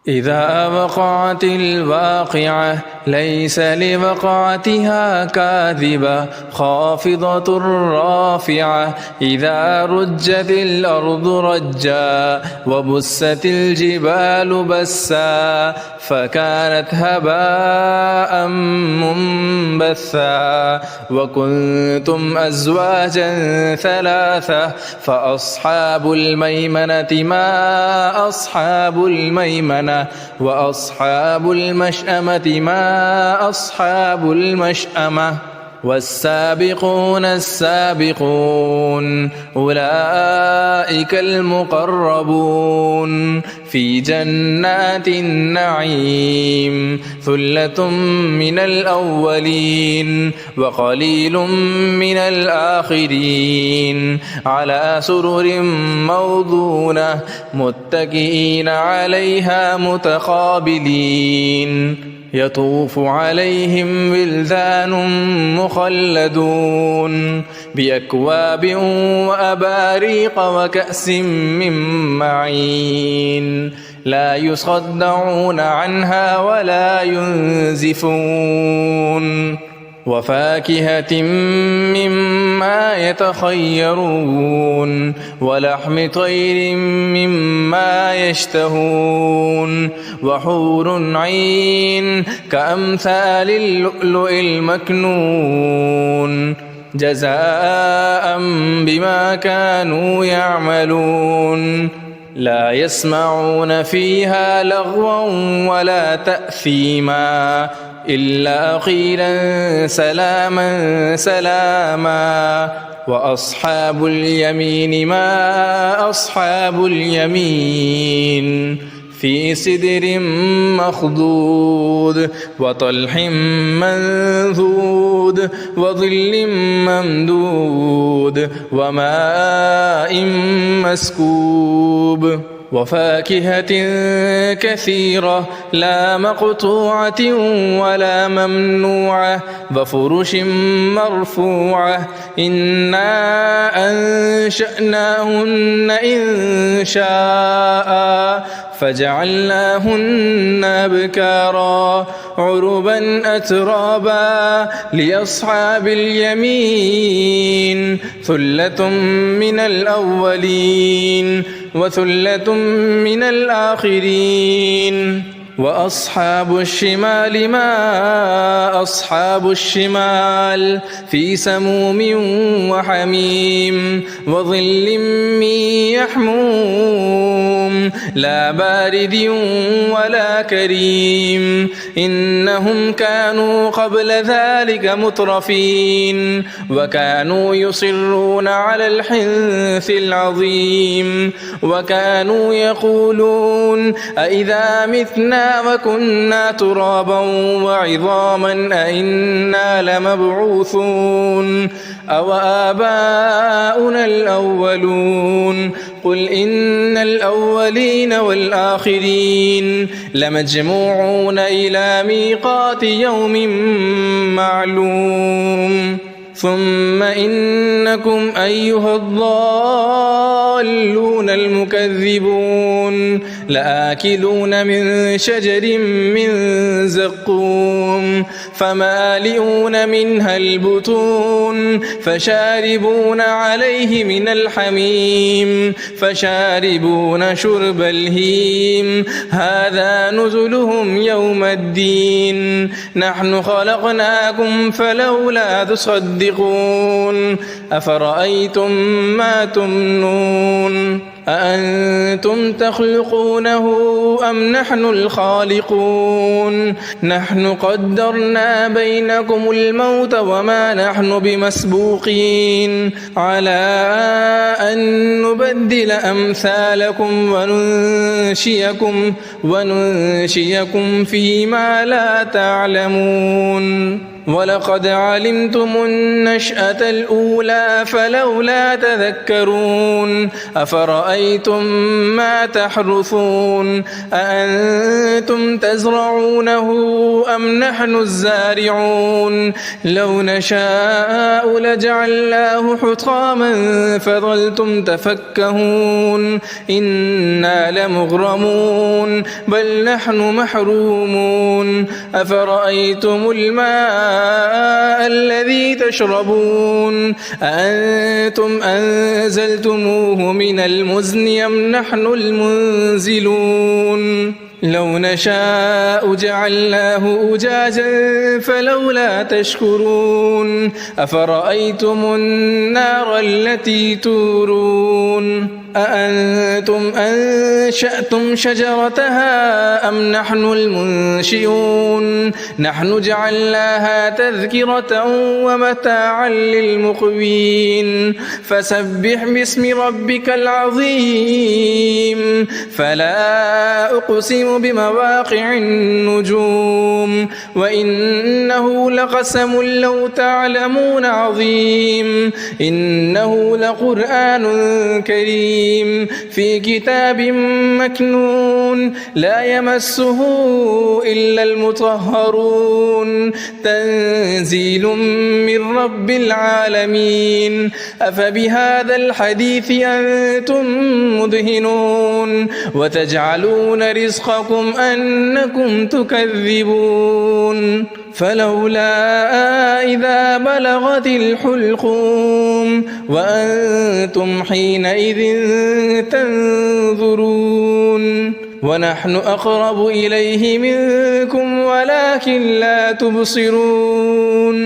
إذا وقعت الواقعة ليس لوقعتها كاذبة خافضة رافعة إذا رجت الأرض رجا وبست الجبال بسا فكانت هباء منبثا وكنتم أزواجا ثلاثة فأصحاب الميمنة ما أصحاب الميمنة وأصحاب المشأمة ما أصحاب المشأمة والسابقون السابقون أولئك المقربون في جنات النعيم ثلة من الأولين وقليل من الآخرين على سرر موضونة متكئين عليها متقابلين يطوف عليهم ولدان مخلدون بأكواب وأباريق وكأس من معين لا يصدعون عنها ولا ينزفون وفاكهة مما يتخيرون ولحم طير مما يشتهون وحور عين كأمثال اللؤلؤ المكنون جزاء بما كانوا يعملون لا يسمعون فيها لغوا ولا تأثيما إلا قيلا سلاما سلاما وأصحاب اليمين ما أصحاب اليمين في سدر مخضود وطلح منضود وظل ممدود وماء مسكوب وفاكهة كثيرة لا مقطوعة ولا ممنوعة وفرش مرفوعة إنا أنشأناهن إن شاء فجعلناهن أبكارا عربا أترابا لأصحاب اليمين ثلة من الأولين وثلة من الآخرين وأصحاب الشمال ما أصحاب الشمال في سموم وحميم وظل من يحموم لا بارد ولا كريم إنهم كانوا قبل ذلك مترفين وكانوا يصرون على الحنث العظيم وكانوا يقولون أئذا متنا وكنا ترابا وعظاما أئنا لمبعوثون أو آباؤنا الأولون قل إن الأولين والآخرين لمجموعون إلى ميقات يوم معلوم ثم إنكم أيها الضالون المكذبون لآكلون من شجر من زقوم فمالئون منها البطون فشاربون عليه من الحميم فشاربون شرب الهيم هذا نزلهم يوم الدين نحن خلقناكم فلولا تصدقون أفرأيتم ما تمنون أأنتم تخلقونه أم نحن الخالقون نحن قدرنا بينكم الموت وما نحن بمسبوقين على أن نبدل أمثالكم وننشئكم فيما لا تعلمون ولقد علمتم النشأة الأولى فلولا تذكرون أفرأيتم أفرأيتم ما تحرثون أأنتم تزرعونه أم نحن الزارعون لو نشاء لجعلناه حطاما فظلتم تفكهون إنا لمغرمون بل نحن محرومون أفرأيتم الماء الذي تشربون أأنتم أنزلتموه من المزن أم نحن المنزلون لو نشاء جعلناه أجاجا فلولا تشكرون أفرأيتم النار التي تورون أأنتم أنشأتم شجرتها أم نحن المنشئون نحن جعلناها تذكرة ومتاعا للمقوين فسبح باسم ربك العظيم فلا أقسم بمواقع النجوم وإنه لقسم لو تعلمون عظيم إنه لقرآن كريم في كتاب مكنون لا يمسه إلا المطهرون تنزيل من رب العالمين أفبهذا الحديث أنتم مدهنون وتجعلون رزقكم أنكم تكذبون فلولا إذا بلغت الحلقوم وأنتم حينئذ تنظرون ونحن أقرب إليه منكم ولكن لا تبصرون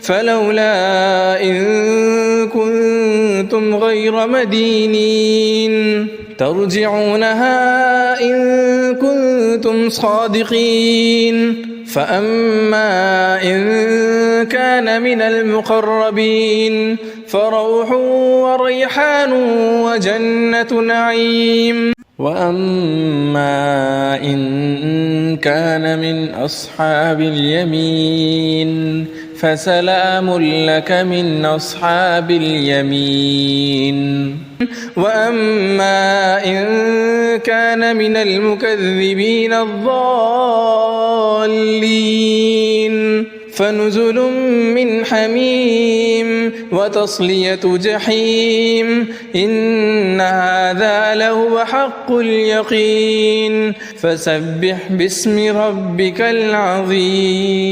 فلولا إن كنتم غير مدينين ترجعونها إن كنتم صادقين فأما إن كان من المقربين فروح وريحان وجنة نعيم وأما إن كان من أصحاب اليمين فسلام لك من أصحاب اليمين وأما إن كان من المكذبين الضالين فنزل من حميم وتصلية جحيم إن هذا لهو حق اليقين فسبح باسم ربك العظيم